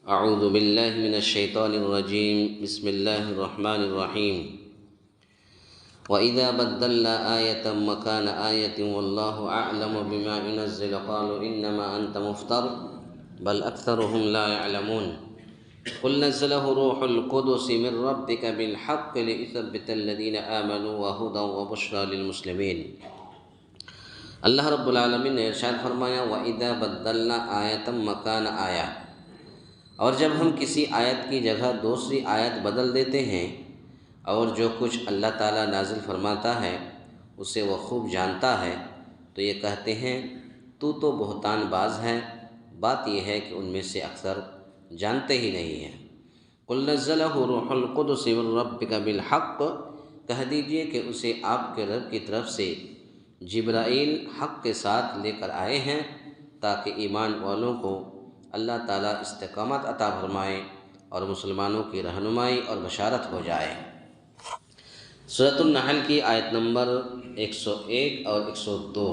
اعوذ باللہ من الشیطان الرجیم بسم اللہ الرحمن الرحیم وَإِذَا بَدَّلْنَا آيَةً مَّكَانَ آيَةٍ وَاللَّهُ أَعْلَمُ بِمَا يُنَزِّلُ قَالُوا إِنَّمَا أَنتَ مُفْتَرٍ بَلْ أَكْثَرُهُمْ لَا يَعْلَمُونَ قُلْ نَزَّلَهُ رُوحُ الْقُدُسِ مِن رَّبِّكَ بِالْحَقِّ لِيُثَبِّتَ الَّذِينَ آمَنُوا وَهُدًى وَبُشْرَىٰ لِلْمُسْلِمِينَ۔ اللہ رب العالمین نے ارشاد فرمایا وَإِذَا بَدَّلْنَا آيَةً مَّكَانَ آيَةٍ، اور جب ہم کسی آیت کی جگہ دوسری آیت بدل دیتے ہیں، اور جو کچھ اللہ تعالیٰ نازل فرماتا ہے اسے وہ خوب جانتا ہے، تو یہ کہتے ہیں تو بہتان باز ہے۔ بات یہ ہے کہ ان میں سے اکثر جانتے ہی نہیں ہیں۔ قُلْ نَزَّلَهُ رُوحُ الْقُدُسِ مِن رَّبِّكَ بِالْحَقِّ، کہہ دیجئے کہ اسے آپ کے رب کی طرف سے جبرائیل حق کے ساتھ لے کر آئے ہیں، تاکہ ایمان والوں کو اللہ تعالیٰ استقامت عطا فرمائے اور مسلمانوں کی رہنمائی اور بشارت ہو جائے۔ سورۃ النحل کی آیت نمبر 101 اور 102۔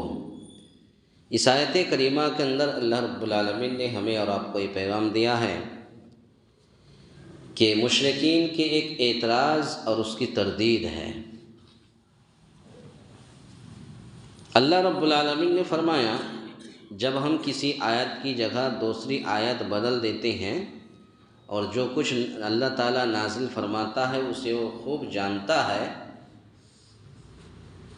اس آیت کریمہ کے اندر اللہ رب العالمین نے ہمیں اور آپ کو یہ پیغام دیا ہے کہ مشرکین کے ایک اعتراض اور اس کی تردید ہے۔ اللہ رب العالمین نے فرمایا جب ہم کسی آیت کی جگہ دوسری آیت بدل دیتے ہیں اور جو کچھ اللہ تعالیٰ نازل فرماتا ہے اسے وہ خوب جانتا ہے،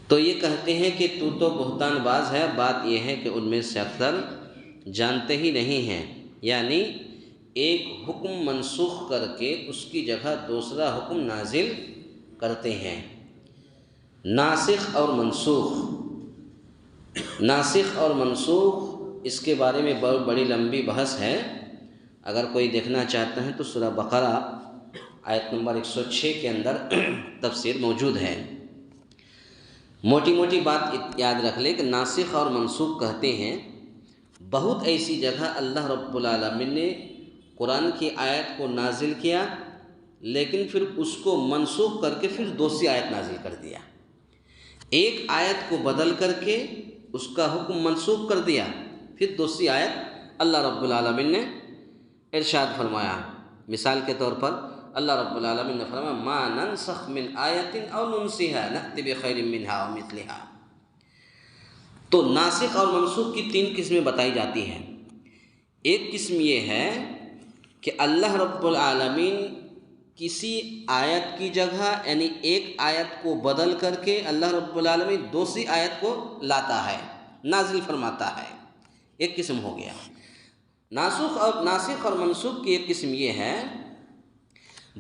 تو یہ کہتے ہیں کہ تو بہتان باز ہے۔ بات یہ ہے کہ ان میں سے اکثر جانتے ہی نہیں ہیں، یعنی ایک حکم منسوخ کر کے اس کی جگہ دوسرا حکم نازل کرتے ہیں۔ ناسخ اور منسوخ اس کے بارے میں بڑی لمبی بحث ہے۔ اگر کوئی دیکھنا چاہتا ہے تو سورہ بقرہ آیت نمبر 106 کے اندر تفسیر موجود ہے۔ موٹی بات یاد رکھ لے کہ ناسخ اور منسوخ کہتے ہیں بہت ایسی جگہ اللہ رب العالمین نے قرآن کی آیت کو نازل کیا، لیکن پھر اس کو منسوخ کر کے پھر دوسری آیت نازل کر دیا۔ ایک آیت کو بدل کر کے اس کا حکم منسوخ کر دیا، پھر دوسری آیت اللہ رب العالمین نے ارشاد فرمایا۔ مثال کے طور پر اللہ رب العالمین نے فرمایا ما ننسخ من آیت او ننسها نأتی بخیر منها او مثلها۔ تو ناسخ اور منسوخ کی تین قسمیں بتائی جاتی ہیں۔ ایک قسم یہ ہے کہ اللہ رب العالمین کسی آیت کی جگہ یعنی ایک آیت کو بدل کر کے اللہ رب العالمین دوسری آیت کو لاتا ہے، نازل فرماتا ہے۔ ایک قسم ہو گیا۔ ناسخ اور منسوخ کی ایک قسم یہ ہے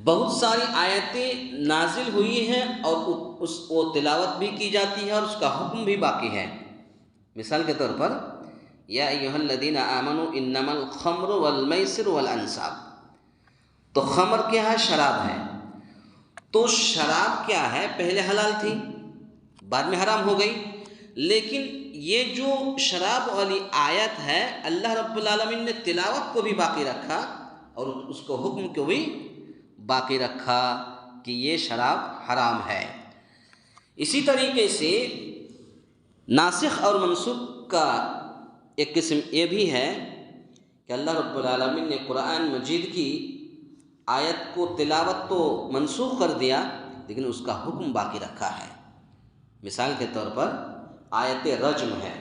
بہت ساری آیتیں نازل ہوئی ہیں اور وہ تلاوت بھی کی جاتی ہے اور اس کا حکم بھی باقی ہے۔ مثال کے طور پر یا ایھا الذین آمنوا انما الخمر والمیسر والانصاب، تو خمر کیا ہے؟ شراب ہے۔ تو شراب کیا ہے؟ پہلے حلال تھی، بعد میں حرام ہو گئی، لیکن یہ جو شراب والی آیت ہے اللہ رب العالمین نے تلاوت کو بھی باقی رکھا اور اس کو حکم کو بھی باقی رکھا کہ یہ شراب حرام ہے۔ اسی طریقے سے ناسخ اور منسوخ کا ایک قسم یہ بھی ہے کہ اللہ رب العالمین نے قرآن مجید کی آیت کو تلاوت تو منسوخ کر دیا لیکن اس کا حکم باقی رکھا ہے۔ مثال کے طور پر آیت رجم ہے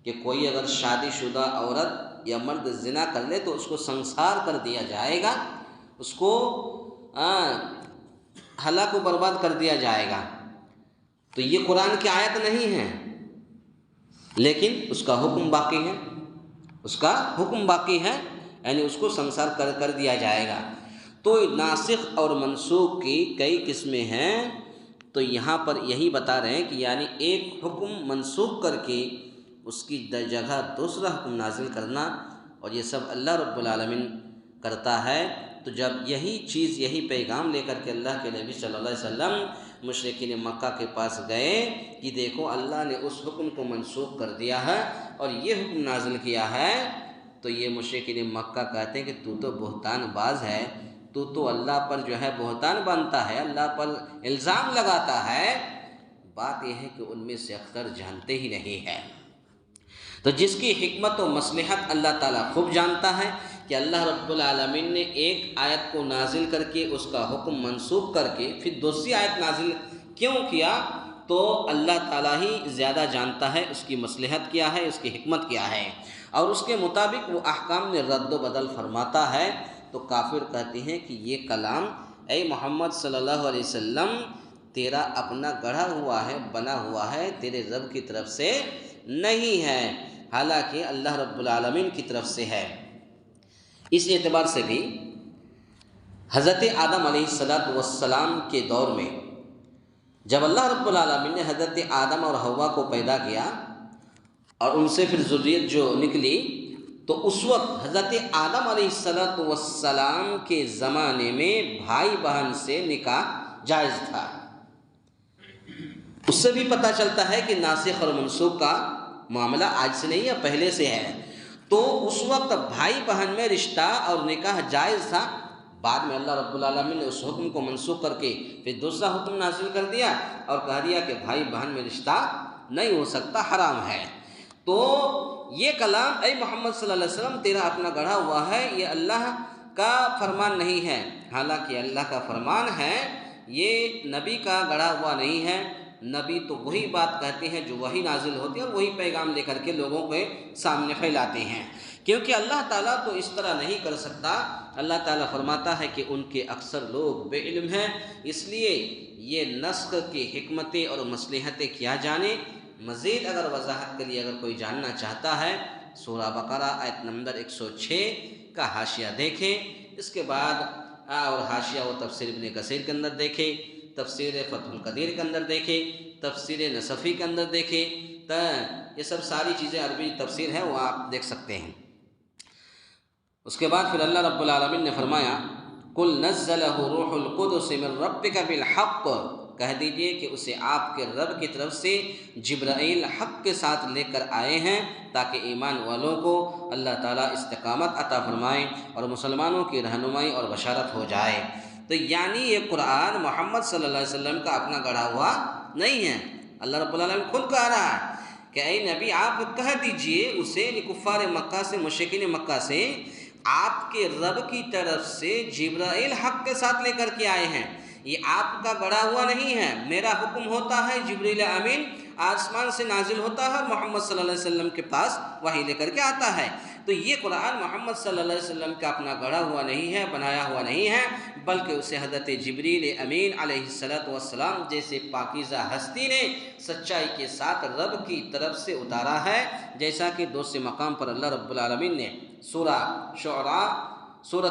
کہ کوئی اگر شادی شدہ عورت یا مرد زنا کر لے تو اس کو سنسار کر دیا جائے گا، اس کو ہلاک و برباد کر دیا جائے گا۔ تو یہ قرآن کی آیت نہیں ہے لیکن اس کا حکم باقی ہے، یعنی اس کو سنسار کر دیا جائے گا۔ تو ناسخ اور منسوخ کی کئی قسمیں ہیں، تو یہاں پر یہی بتا رہے ہیں کہ یعنی ایک حکم منسوخ کر کے اس کی جگہ دوسرا حکم نازل کرنا، اور یہ سب اللہ رب العالمین کرتا ہے۔ تو جب یہی پیغام لے کر کے اللہ کے نبی صلی اللہ علیہ وسلم مشرکین مکہ کے پاس گئے کہ دیکھو اللہ نے اس حکم کو منسوخ کر دیا ہے اور یہ حکم نازل کیا ہے، تو یہ مشرکین مکہ کہتے ہیں کہ تو بہتان باز ہے، تو اللہ پر جو ہے بہتان باندھتا ہے، اللہ پر الزام لگاتا ہے۔ بات یہ ہے کہ ان میں سے اکثر جانتے ہی نہیں ہے۔ تو جس کی حکمت و مصلحت اللہ تعالیٰ خوب جانتا ہے کہ اللہ رب العالمین نے ایک آیت کو نازل کر کے اس کا حکم منسوخ کر کے پھر دوسری آیت نازل کیوں کیا؟ تو اللہ تعالیٰ ہی زیادہ جانتا ہے اس کی مصلحت کیا ہے، اس کی حکمت کیا ہے، اور اس کے مطابق وہ احکام میں رد و بدل فرماتا ہے۔ تو کافر کہتے ہیں کہ یہ کلام اے محمد صلی اللہ علیہ وسلم تیرا اپنا گڑھا ہوا ہے، بنا ہوا ہے، تیرے رب کی طرف سے نہیں ہے، حالانکہ اللہ رب العالمین کی طرف سے ہے۔ اس اعتبار سے بھی حضرت آدم علیہ السلام کے دور میں جب اللہ رب العالمین نے حضرت آدم اور حوا کو پیدا کیا اور ان سے پھر ذریت جو نکلی، تو اس وقت حضرت آدم علیہ السلام کے زمانے میں بھائی بہن سے نکاح جائز تھا۔ اس سے بھی پتہ چلتا ہے کہ ناسخ اور منسوخ کا معاملہ آج سے نہیں ہے، پہلے سے ہے۔ تو اس وقت بھائی بہن میں رشتہ اور نکاح جائز تھا، بعد میں اللہ رب العالمین نے اس حکم کو منسوخ کر کے پھر دوسرا حکم نازل کر دیا اور کہہ دیا کہ بھائی بہن میں رشتہ نہیں ہو سکتا، حرام ہے۔ تو یہ کلام اے محمد صلی اللہ علیہ وسلم تیرا اپنا گڑھا ہوا ہے، یہ اللہ کا فرمان نہیں ہے، حالانکہ اللہ کا فرمان ہے، یہ نبی کا گڑھا ہوا نہیں ہے۔ نبی تو وہی بات کہتے ہیں جو وہی نازل ہوتی ہے اور وہی پیغام لے کر کے لوگوں کے سامنے پھیلاتے ہیں، کیونکہ اللہ تعالیٰ تو اس طرح نہیں کر سکتا۔ اللہ تعالیٰ فرماتا ہے کہ ان کے اکثر لوگ بے علم ہیں، اس لیے یہ نسخ کی حکمتیں اور مصلحتیں کیا جانے۔ مزید اگر وضاحت کے لیے اگر کوئی جاننا چاہتا ہے، سورہ بقرہ آیت نمبر 106 کا حاشیہ دیکھیں، اس کے بعد اور حاشیہ و تفسیر ابن کثیر کے اندر دیکھیں، تفسیر فتح القدیر کے اندر دیکھیں، تفسیر نصفی کے اندر دیکھیں، تو یہ سب ساری چیزیں عربی تفسیر ہے، وہ آپ دیکھ سکتے ہیں۔ اس کے بعد پھر اللہ رب العالمین نے فرمایا قُلْ نَزَّلَهُ رُوحُ الْقُدُسِ مِنْ رَبِّكَ بِالْحَقِّ، کہہ دیجئے کہ اسے آپ کے رب کی طرف سے جبرائیل حق کے ساتھ لے کر آئے ہیں تاکہ ایمان والوں کو اللہ تعالیٰ استقامت عطا فرمائیں اور مسلمانوں کی رہنمائی اور بشارت ہو جائے۔ تو یعنی یہ قرآن محمد صلی اللہ علیہ وسلم کا اپنا گڑھا ہوا نہیں ہے، اللہ رب العالمین خود کہہ رہا ہے کہ اے نبی آپ کہہ دیجئے اسے، کفار مکہ سے، مشرکین مکہ سے، آپ کے رب کی طرف سے جبرائیل حق کے ساتھ لے کر کے آئے ہیں، یہ آپ کا گڑھا ہوا نہیں ہے، میرا حکم ہوتا ہے، جبریل امین آسمان سے نازل ہوتا ہے، محمد صلی اللہ علیہ وسلم کے پاس وحی لے کر کے آتا ہے۔ تو یہ قرآن محمد صلی اللہ علیہ وسلم کا اپنا گڑھا ہوا نہیں ہے، بنایا ہوا نہیں ہے، بلکہ اسے حضرت جبریل امین علیہ السلام جیسے پاکیزہ ہستی نے سچائی کے ساتھ رب کی طرف سے اتارا ہے، جیسا کہ دوسرے مقام پر اللہ رب العالمین نے سورۃ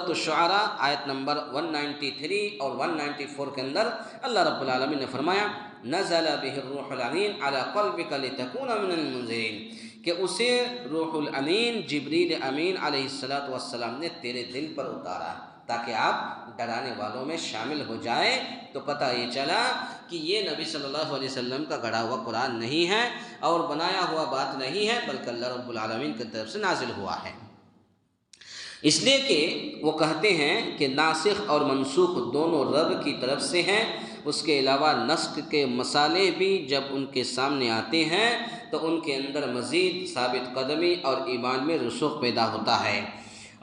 الشعراء آیت نمبر 193 اور 194 کے اندر اللہ رب العالمین نے فرمایا نزل به الروح الامین علی قلبک لتکون من المنذرین، کہ اسے روح الامین جبریل امین علیہ السلام نے تیرے دل پر اتارا تاکہ آپ ڈرانے والوں میں شامل ہو جائیں۔ تو پتہ یہ چلا کہ یہ نبی صلی اللہ علیہ وسلم کا گڑھا ہوا قرآن نہیں ہے اور بنایا ہوا بات نہیں ہے، بلکہ اللہ رب العالمین کی طرف سے نازل ہوا ہے۔ اس لیے کہ وہ کہتے ہیں کہ ناسخ اور منسوخ دونوں رب کی طرف سے ہیں، اس کے علاوہ نسخ کے مسالے بھی جب ان کے سامنے آتے ہیں تو ان کے اندر مزید ثابت قدمی اور ایمان میں رسوخ پیدا ہوتا ہے۔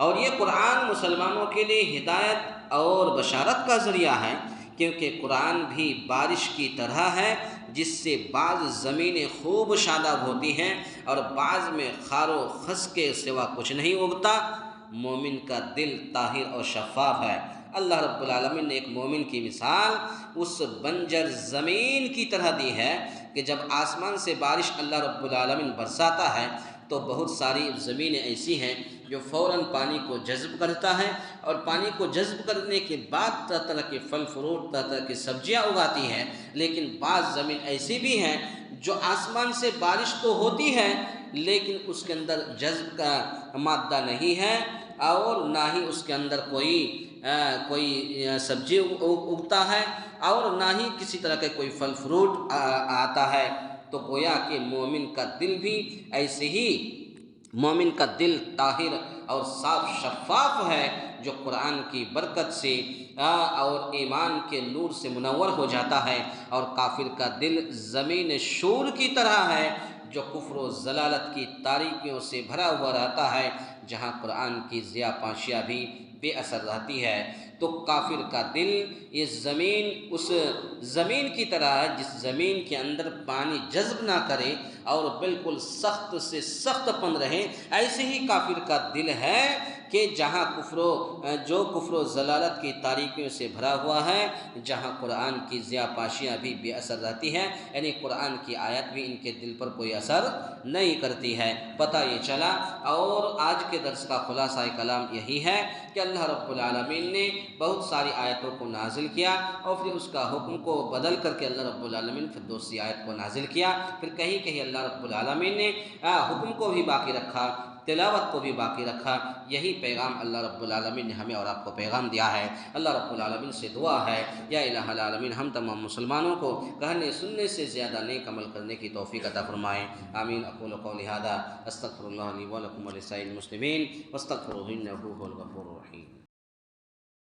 اور یہ قرآن مسلمانوں کے لیے ہدایت اور بشارت کا ذریعہ ہے، کیونکہ قرآن بھی بارش کی طرح ہے جس سے بعض زمینیں خوب شاداب ہوتی ہیں اور بعض میں خار و خس کے سوا کچھ نہیں اگتا۔ مومن کا دل طاہر اور شفاف ہے۔ اللہ رب العالمین نے ایک مومن کی مثال اس بنجر زمین کی طرح دی ہے کہ جب آسمان سے بارش اللہ رب العالمین برساتا ہے تو بہت ساری زمینیں ایسی ہیں جو فوراً پانی کو جذب کرتا ہے، اور پانی کو جذب کرنے کے بعد طرح طرح کے پھل فروٹ، طرح طرح کی سبزیاں اگاتی ہیں۔ لیکن بعض زمین ایسی بھی ہیں جو آسمان سے بارش تو ہوتی ہے لیکن اس کے اندر جذب کا مادہ نہیں ہے اور نہ ہی اس کے اندر کوئی سبزی اگتا ہے اور نہ ہی کسی طرح کے کوئی پھل فروٹ آتا ہے۔ تو گویا کہ مومن کا دل بھی ایسے ہی، مومن کا دل طاہر اور صاف شفاف ہے جو قرآن کی برکت سے اور ایمان کے نور سے منور ہو جاتا ہے، اور کافر کا دل زمین شور کی طرح ہے جو کفر و ضلالت کی تاریکیوں سے بھرا ہوا رہتا ہے، جہاں قرآن کی ضیاء پاشیاں بھی بے اثر رہتی ہے، تو کافر کا دل یہ زمین اس زمین کی طرح ہے جس زمین کے اندر پانی جذب نہ کرے اور بالکل سخت سے سخت پن رہے، ایسے ہی کافر کا دل ہے کہ جہاں کفر و ضلالت کی تاریکیوں سے بھرا ہوا ہے، جہاں قرآن کی ضیاء پاشیاں بھی بے اثر رہتی ہیں، یعنی قرآن کی آیت بھی ان کے دل پر کوئی اثر نہیں کرتی ہے۔ پتہ یہ چلا، اور آج کے درس کا خلاصہ کلام یہی ہے کہ اللہ رب العالمین نے بہت ساری آیتوں کو نازل کیا اور پھر اس کا حکم کو بدل کر کے اللہ رب العالمین پھر دوسری آیت کو نازل کیا، پھر کہیں کہیں اللہ رب العالمین نے حکم کو بھی باقی رکھا، تلاوت کو بھی باقی رکھا۔ یہی پیغام اللہ رب العالمین نے ہمیں اور آپ کو پیغام دیا ہے۔ اللہ رب العالمین سے دعا ہے، یا الہ العالمین ہم تمام مسلمانوں کو کہنے سننے سے زیادہ نیک عمل کرنے کی توفیق عطا فرمائے، آمین۔ اقول قولی ھذا استغفر اللہ لی ولکم ولسائر المسلمین واستغفروہ انہ ھو الغفور الرحیم۔